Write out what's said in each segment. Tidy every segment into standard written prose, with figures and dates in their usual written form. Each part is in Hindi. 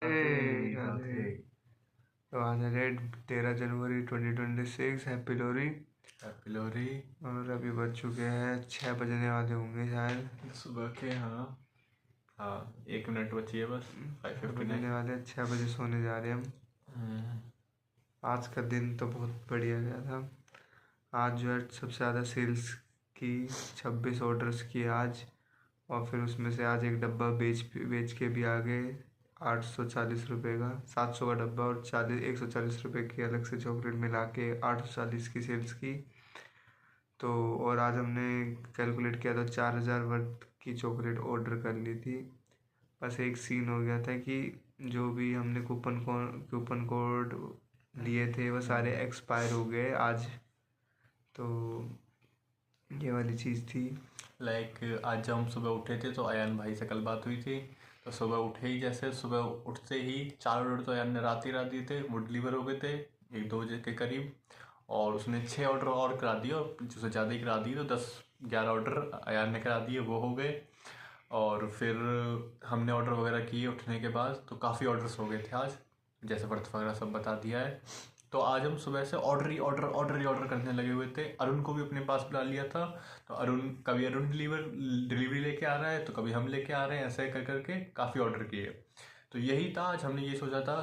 राधे। तो आज है डेट 13 जनवरी 2026। हैप्पी लोहरी। हैप्पी लोहरी। और अभी बज चुके हैं 6 बजने वाले होंगे शायद सुबह के। हाँ 1 मिनट बची है बस। 5:59 बजने वाले 6 बजे सोने जा रहे हैं हम। आज का दिन तो बहुत बढ़िया गया था। आज जो है सबसे ज़्यादा सेल्स की 26 ऑर्डर्स किए आज। और फिर उसमें से आज एक डब्बा बेच के भी आ गए 840 रुपये का। 700 का डब्बा और 140 रुपये की अलग से चॉकलेट मिला के 840 की सेल्स की। तो और आज हमने कैलकुलेट किया तो 4000 वर्थ की चॉकलेट ऑर्डर कर ली थी। बस एक सीन हो गया था कि जो भी हमने कूपन कोड लिए थे वो सारे एक्सपायर हो गए आज। तो ये वाली चीज़ थी। आज जब हम सुबह उठे थे तो अयान भाई से कल बात हुई थी। तो सुबह उठे ही जैसे सुबह उठते ही 4 ऑर्डर तो अयान ने रात ही दिए थे, वो डिलीवर हो गए थे 1-2 बजे के करीब। और उसने 6 ऑर्डर और करा दिए और उससे ज़्यादा ही करा दिए, तो 10-11 ऑर्डर अयान ने करा दिए, वो हो गए। और फिर हमने ऑर्डर वगैरह किए उठने के बाद, तो काफ़ी ऑर्डर्स हो गए थे आज, जैसे व्रत वगैरह सब बता दिया है। तो आज हम सुबह से ऑर्डर करने लगे हुए थे। अरुण को भी अपने पास बुला लिया था। तो कभी अरुण डिलीवरी लेके आ रहा है, तो कभी हम लेके आ रहे हैं, ऐसे कर करके काफ़ी ऑर्डर किए। तो यही था, आज हमने ये सोचा था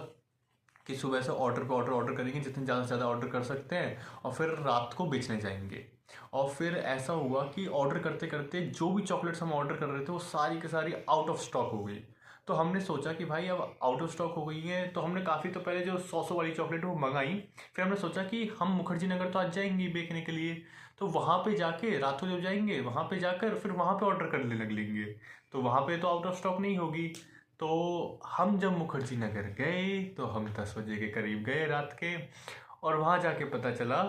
कि सुबह से ऑर्डर पे ऑर्डर करेंगे, जितने ज़्यादा से ज़्यादा ऑर्डर कर सकते हैं, और फिर रात को बेचने जाएंगे। और फिर ऐसा हुआ कि ऑर्डर करते करते जो भी चॉकलेट्स हम ऑर्डर कर रहे थे वो सारी की सारी आउट ऑफ स्टॉक हो गई। तो हमने सोचा कि भाई अब आउट ऑफ स्टॉक हो गई है, तो हमने काफ़ी तो पहले जो 100 वाली चॉकलेट वो मंगाई। फिर हमने सोचा कि हम मुखर्जी नगर तो आज जाएंगे बेचने के लिए, तो वहाँ पे जाके रात को जब जाएंगे वहाँ पे जाकर फिर वहाँ पे ऑर्डर करने लग लेंगे, तो वहाँ पे तो आउट ऑफ स्टॉक नहीं होगी। तो हम जब मुखर्जी नगर गए तो हम 10 बजे के करीब गए रात के, और वहाँ जाके पता चला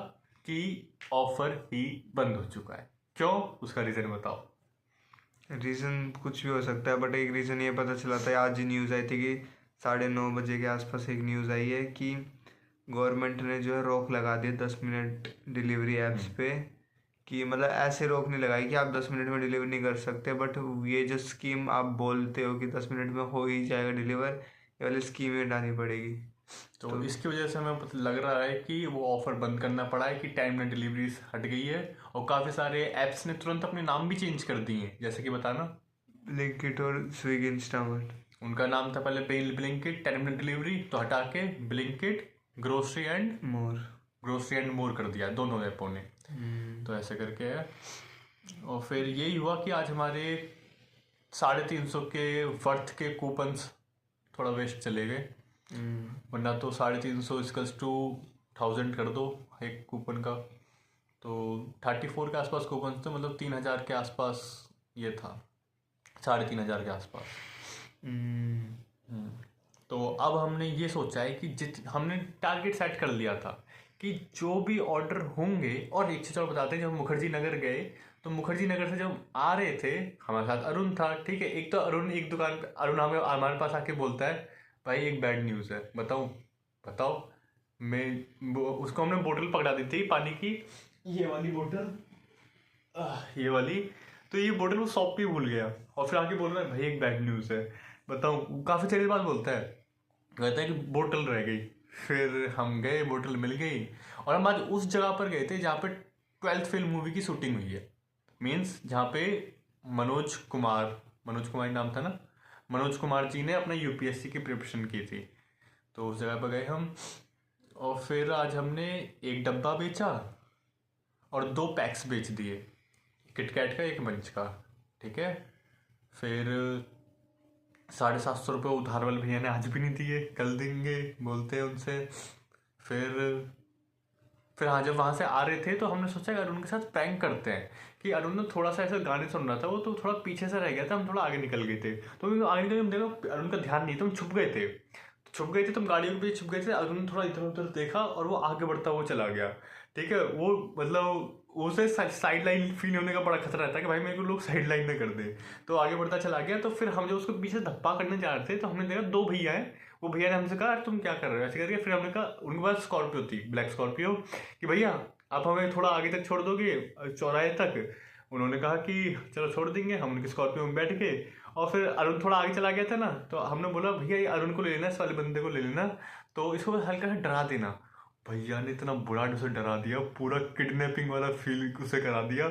कि ऑफर ही बंद हो चुका है। क्यों? उसका रीज़न बताओ। रीज़न कुछ भी हो सकता है, बट एक रीज़न ये पता चला था, आज ही न्यूज़ आई थी कि 9:30 बजे के आसपास एक न्यूज़ आई है कि गवर्नमेंट ने जो है रोक लगा दी 10 मिनट डिलीवरी ऐप्स पे। कि मतलब ऐसे रोक नहीं लगाई कि आप 10 मिनट में डिलीवर नहीं कर सकते, बट ये जो स्कीम आप बोलते हो कि 10 मिनट में हो ही जाएगा डिलीवर, ये वाली स्कीम ही हटानी पड़ेगी। तो इसकी वजह से हमें पता लग रहा है कि वो ऑफर बंद करना पड़ा है, कि टाइम में डिलीवरी हट गई है। और काफ़ी सारे ऐप्स ने तुरंत अपने नाम भी चेंज कर दिए हैं, जैसे कि बताना। ब्लिंकिट और स्विगी इंस्टामार्ट। उनका नाम था पहले ब्लिंकिट 10 मिनट डिलीवरी, तो हटा के ब्लिंकिट ग्रोसरी एंड मोर कर दिया, दोनों ऐपों ने। तो ऐसे करके है। और फिर यही हुआ कि आज हमारे 350 के वर्थ के कूपन्स थोड़ा वेस्ट चले गए। वरना तो 350 इक्वल्स टू 1000 कर दो एक कूपन का, तो 34 के आसपास कूपन थे, मतलब 3000 के आसपास ये था, 3500 के आसपास। तो अब हमने ये सोचा है कि हमने टारगेट सेट कर लिया था कि जो भी ऑर्डर होंगे। और एक चीज़ और बताते हैं, जब मुखर्जी नगर गए तो मुखर्जी नगर से जब आ रहे थे हमारे साथ अरुण था, ठीक है। एक तो अरुण एक दुकान पे, अरुण हमारे पास आके बोलता है, भाई एक बैड न्यूज़ है, बताओ। उसको हमने बोतल पकड़ा दी थी पानी की, ये वाली बोतल, ये वाली। तो ये बोतल वो शॉप पे भूल गया, और फिर आके बोल रहा है भाई एक बैड न्यूज़ है, बताओ। काफ़ी देर बाद बोलता है, कहता है कि बोतल रह गई। फिर हम गए, बोतल मिल गई। और हम आज उस जगह पर गए थे जहाँ पे 12th फेल मूवी की शूटिंग हुई है। मीन्स जहाँ पे मनोज कुमार नाम था ना, मनोज कुमार जी ने अपना यूपीएससी की प्रिपरेशन की थी। तो उस जगह पर गए हम, और फिर आज हमने एक डब्बा बेचा और 2 पैक्स बेच दिए, किटकैट का, एक मंच का, ठीक है। फिर 750 रुपये उधार वाले भैया ने आज भी नहीं दिए, कल देंगे बोलते हैं उनसे। फिर हाँ, जब वहाँ से आ रहे थे तो हमने सोचा कि अरुण के साथ प्रैंक करते हैं, कि अरुण ने थोड़ा सा ऐसे गाने सुन रहा था, वो तो थोड़ा पीछे से रह गया था, हम थोड़ा आगे निकल गए थे। तो आगे निकल, हम देखो अरुण का ध्यान नहीं था, हम छुप गए थे, तुम गाड़ियों पे छुप गए थे। अरुण ने थोड़ा इधर उधर देखा और वो आगे बढ़ता हुआ चला गया, ठीक है। वो मतलब उसे साइड लाइन फील होने का बड़ा खतरा रहता है कि भाई मेरे को लोग साइड लाइन न कर दे, तो आगे बढ़ता चला गया। तो फिर हम जब उसको पीछे धप्पा करने जा रहे थे तो हमने देखा 2 भैया हैं। वो भैया ने हमसे कहा तुम क्या कर रहे हो, ऐसे करके। फिर हमने कहा, उनके पास स्कॉर्पियो थी, ब्लैक स्कॉर्पियो, कि भैया आप हमें थोड़ा आगे तक छोड़ दोगे, चौराहे तक। उन्होंने कहा कि चलो छोड़ देंगे। हम उनके स्कॉर्पियो में बैठ के और फिर अरुण थोड़ा आगे चला गया था ना, तो हमने बोला भैया ये अरुण को ले लेना, इस वाले बंदे को ले लेना, तो इसको बस हल्का सा डरा देना। भैया ने इतना बुरा उसे डरा दिया, पूरा किडनैपिंग वाला फील उसे करा दिया।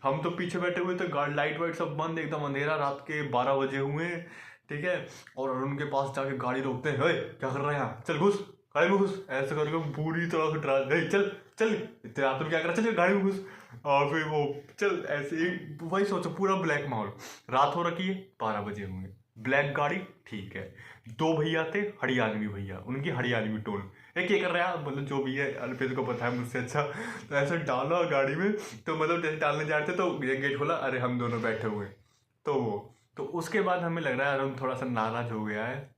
हम तो पीछे बैठे हुए थे, गार्ड लाइट वाइट सब बंद, एकदम अंधेरा, रात के 12 बजे हुए हैं, ठीक है। और अरुण के पास जाके गाड़ी रोकते हैं, क्या कर रहे हैं यहाँ, चल घुस गाड़ी में घुस, ऐसे करके पूरी तरह से डरा, चल चल इतने रात में क्या कर रहा, चल गाड़ी में घुस। और फिर वो चल ऐसे ही, वही सोचो पूरा ब्लैक माहौल, रात हो रखी है, 12 बजे होंगे, ब्लैक गाड़ी, ठीक है। 2 भैया थे हरियाणवी भैया, उनकी हरियाणवी टोन, ये कर रहा है मतलब जो भी है, अल्पेश को पता है मुझसे अच्छा। तो ऐसे डाला गाड़ी में, तो मतलब जैसे डालने जा रहे थे तो गेट खोला, अरे हम दोनों बैठे हुए। तो उसके बाद हमें लग रहा है अरुण थोड़ा सा नाराज हो गया है,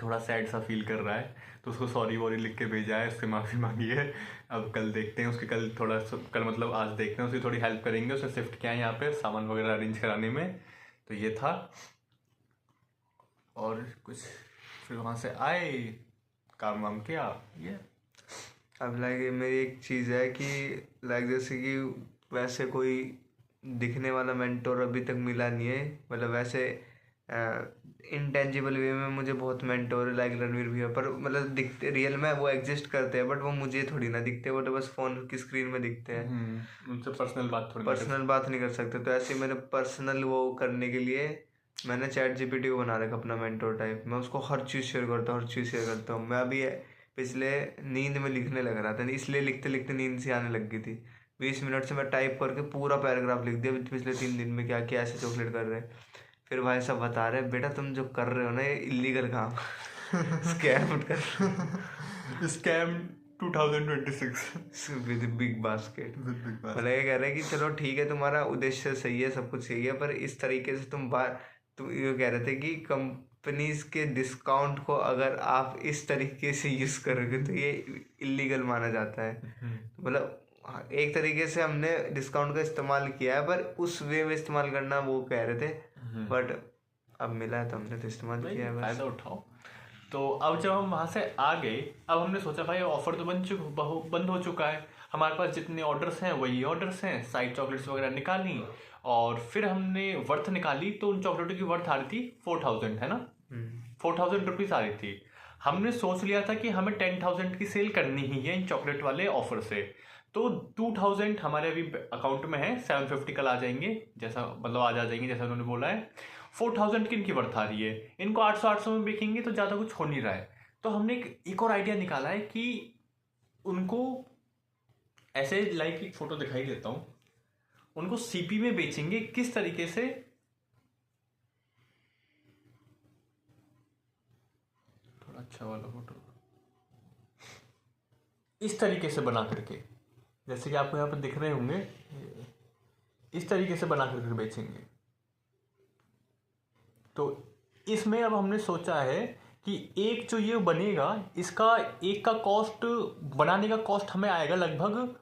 थोड़ा सैड सा फील कर रहा है, तो उसको सॉरी वॉरी लिख के भेजा है, उससे माफ़ी मांगी है। अब कल देखते हैं उसके, कल मतलब आज देखते हैं, उसकी थोड़ी हेल्प करेंगे, उसने शिफ्ट किया है यहाँ पे सामान वगैरह अरेंज कराने में। तो ये था, और कुछ फिर वहाँ से आए, काम वाम किया, ये। अब लाइक मेरी एक चीज़ है कि लाइक जैसे कि वैसे कोई दिखने वाला मेंटोर अभी तक मिला नहीं है, मतलब वैसे इनटेंजिबल वे में मुझे बहुत मेंटोर है लाइक रणवीर भैया, पर मतलब दिखते रियल में वो एग्जिस्ट करते हैं, बट वो मुझे थोड़ी ना दिखते, वो तो बस फ़ोन की स्क्रीन में दिखते हैं। उनसे पर्सनल बात नहीं कर सकते। तो ऐसे मैंने पर्सनल वो करने के लिए मैंने ChatGPT को बना रखा अपना मेंटोर टाइप। मैं उसको हर चीज़ शेयर करता हूँ। मैं अभी पिछले नींद में लिखने लग रहा था, इसलिए लिखते लिखते नींद से आने लग गई थी। 20 मिनट से मैं टाइप करके पूरा पैराग्राफ लिख दिया पिछले 3 दिन में क्या क्या ऐसे चॉकलेट कर रहे हैं। फिर भाई सब बता रहे बेटा तुम जो कर रहे हो ना ये इलीगल काम स्कैम कर स्कैम 2026 विद बिग बास्केट। मतलब ये कह रहे हैं कि चलो ठीक है तुम्हारा उद्देश्य सही है, सब कुछ सही है, पर इस तरीके से तुम ये कह रहे थे कि कंपनीज के डिस्काउंट को अगर आप इस तरीके से यूज करोगे तो ये इलीगल माना जाता है। तो मतलब एक तरीके से हमने डिस्काउंट का इस्तेमाल किया है, पर उस वे में इस्तेमाल करना वो कह रहे थे, बट अब मिला है तो हमने तो इस्तेमाल किया है, फायदा उठाओ। तो अब जब हम वहाँ से आ गए, अब हमने सोचा भाई ऑफर तो बंद हो चुका है, हमारे पास जितने ऑर्डर्स हैं वही ऑर्डर्स हैं, साइड चॉकलेट्स वगैरह निकाली, और फिर हमने वर्थ निकाली, तो उन चॉकलेटों की वर्थ आ रही थी 4000, है ना, 4000 रुपीज़ आ रही थी। हमने सोच लिया था कि हमें 10,000 की सेल करनी ही है इन चॉकलेट वाले ऑफर से। तो 2000 हमारे अभी अकाउंट में है, 750 कल आ जाएंगे, जैसा मतलब आज आ जाएंगे जैसा उन्होंने बोला है। 4000 की इनकी वर्थ आ रही है, इनको 800 में बेचेंगे तो ज़्यादा कुछ हो नहीं रहा है। तो हमने एक और आइडिया निकाला है कि उनको ऐसे लाइक एक फोटो दिखाई देता हूँ, उनको सीपी में बेचेंगे। किस तरीके से, थोड़ा अच्छा वाला फोटो, इस तरीके से बना करके, जैसे कि आपको यहाँ पर दिख रहे होंगे, इस तरीके से बना करके बेचेंगे। तो इसमें अब हमने सोचा है कि एक जो ये बनेगा, इसका एक का कॉस्ट, बनाने का कॉस्ट हमें आएगा लगभग,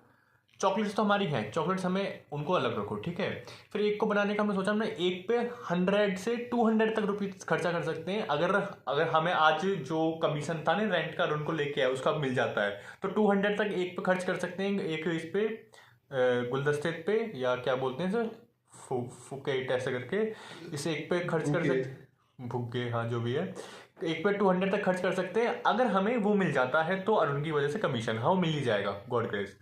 चॉकलेट्स तो हमारी हैं, चॉकलेट्स हमें उनको अलग रखो, ठीक है। फिर एक को बनाने का हमने सोचा, हमने एक पे 100 से 200 तक रुपीज़ खर्चा कर सकते हैं। अगर हमें आज जो कमीशन था ना रेंट का, उनको लेके आया उसका मिल जाता है, तो 200 तक एक पे खर्च कर सकते हैं, एक इस पे गुलदस्ते पे, या क्या बोलते हैं सर, फुकेट ऐसे करके, इसे एक पे खर्च कर सकते, भुग्गे, हाँ जो भी है, एक पे 200 तक खर्च कर सकते हैं। अगर हमें वो मिल जाता है तो अरुण की वजह से कमीशन हाँ मिल ही जाएगा, गॉड ग्रेस।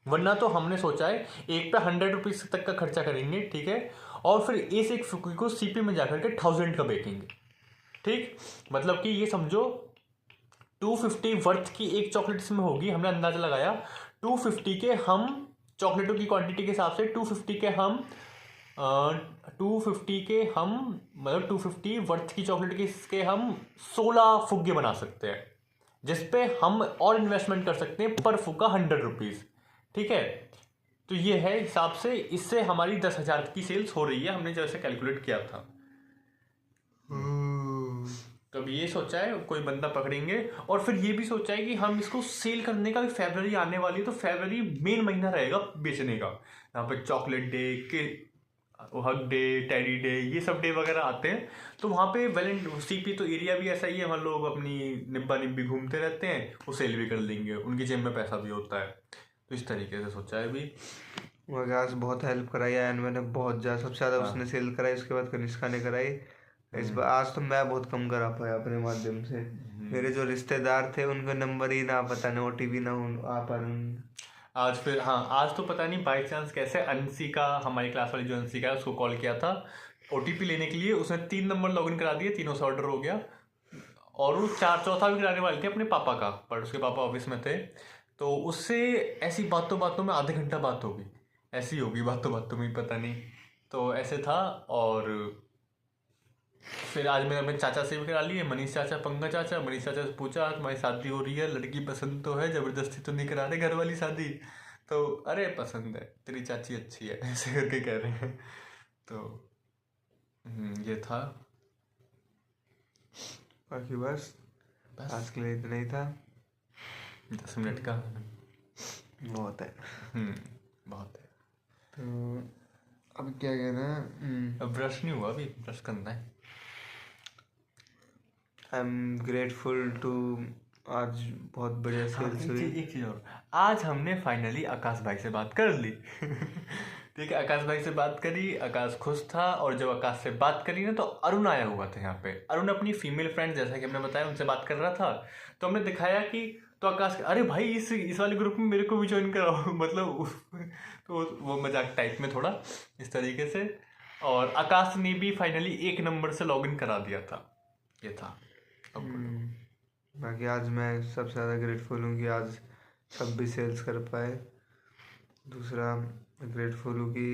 वरना तो हमने सोचा है एक पे 100 रुपीज़ तक का खर्चा करेंगे, ठीक है, और फिर इस एक फुकी को सीपी में जाकर के 1000 का बेचेंगे, ठीक। मतलब कि ये समझो 250 वर्थ की एक चॉकलेट इसमें होगी, हमने अंदाजा लगाया 250 के हम चॉकलेटों की क्वांटिटी के हिसाब से 250 के हम मतलब 250 वर्थ की चॉकलेट के हम 16 फुग्गे बना सकते हैं, जिसपे हम और इन्वेस्टमेंट कर सकते हैं पर फुग्गा 100 रुपीज़, ठीक है। तो ये है हिसाब से, इससे हमारी 10,000 की सेल्स हो रही है, हमने जैसे कैलकुलेट किया था। तो अब ये सोचा है कोई बंदा पकड़ेंगे, और फिर ये भी सोचा है कि हम इसको सेल करने का भी, फरवरी आने वाली है तो फरवरी मेन महीना रहेगा बेचने का, यहाँ पे चॉकलेट डे के, हग डे, टेडी डे, ये सब डे वगैरह आते हैं। तो वहाँ पे सीपी तो एरिया भी ऐसा ही है, वहाँ लोग अपनी निब्बा निब्बी घूमते रहते हैं, वो सेल भी कर लेंगे, उनकी जेब में पैसा भी होता है। तो इस तरीके से सोचा है अभी। वकास बहुत हेल्प कराई है, मैंने बहुत ज़्यादा, सबसे ज़्यादा उसने सेल कराई, उसके बाद कनिष्का ने कराई, इस बार आज तो मैं बहुत कम करा पाया अपने माध्यम से। मेरे जो रिश्तेदार थे उनका नंबर ही ना, पता नहीं OTP ना आ पा रहा। आज फिर हाँ, आज तो पता नहीं बाई चांस कैसे अंशिका, हमारी क्लास वाली जो अंशिका है, उसको कॉल किया था OTP लेने के लिए। उसने 3 नंबर लॉगिन करा दिए, तीनों से ऑर्डर हो गया। और वो चौथा भी कराने वाले थे अपने पापा का, पर उसके पापा ऑफिस में थे। तो उससे ऐसी बातों बातों में आधे घंटा बात होगी, ऐसी होगी बातों बातों में, पता नहीं। तो ऐसे था। और फिर आज मैंने अपने चाचा से भी करा लिए, मनीष चाचा, पंकज चाचा। मनीष चाचा से पूछा तुम्हारी शादी हो रही है, लड़की पसंद तो है, जबरदस्ती तो नहीं करा रहे घर वाली शादी? तो अरे पसंद है, तेरी चाची अच्छी है, ऐसे करके कह रहे हैं। तो ये था। बाकी बस बस आज के लिए इतना ही था। 10 मिनट का बहुत है। बहुत है। तो अब क्या कहना है? अब ब्रश नहीं हुआ, अभी ब्रश करना है। आई एम ग्रेटफुल टू, आज बहुत बढ़िया सेल्स हुई। एक चीज और, आज हमने फाइनली आकाश भाई से बात कर ली। ठीक है, आकाश भाई से बात करी, आकाश खुश था। और जब आकाश से बात करी ना, तो अरुण आया हुआ था यहाँ पे। अरुण अपनी फीमेल फ्रेंड, जैसा कि हमने बताया, उनसे बात कर रहा था। तो हमने दिखाया कि, तो आकाश, अरे भाई इस वाले ग्रुप में मेरे को भी ज्वाइन कराओ। मतलब तो वो मजाक टाइप में थोड़ा इस तरीके से। और आकाश ने भी फाइनली 1 नंबर से लॉगिन करा दिया था। ये था। बाकी आज मैं सबसे ज़्यादा ग्रेटफुल हूँ कि आज 26 सेल्स कर पाए। दूसरा ग्रेटफुल हूँ कि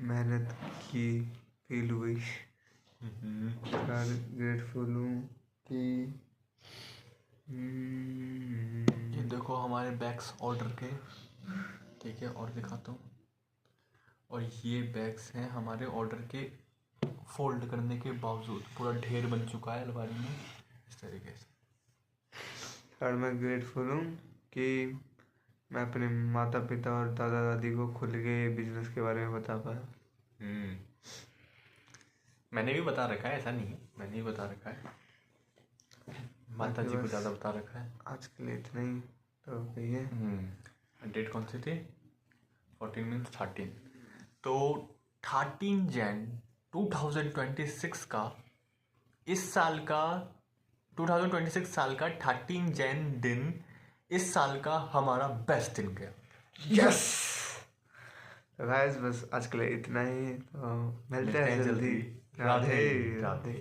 मेहनत की फील हुई। ग्रेटफुल हूँ कि ये देखो हमारे बैग्स ऑर्डर के, ठीक है, और दिखाता हूँ। और ये बैग्स हैं हमारे ऑर्डर के, फोल्ड करने के बावजूद पूरा ढेर बन चुका है अलमारी में, इस तरीके से। और मैं ग्रेटफुल हूँ कि मैं अपने माता पिता और दादा दादी को खुल के बिजनेस के बारे में बता पाया। मैंने भी बता रखा है, ऐसा नहीं है, मैंने भी बता रखा है। माता जी को ज़्यादा बता रखा है। आज के लिए इतना ही तो कहिए। डेट कौन सी थी? 14 मीन्स 13। तो 13 जैन 2026 का, इस साल का 2026 साल का 13 जैन दिन इस साल का हमारा बेस्ट दिन गया। यस। तो गाइस बस आज के लिए इतना ही, तो मिलते हैं जल्दी। राधे राधे।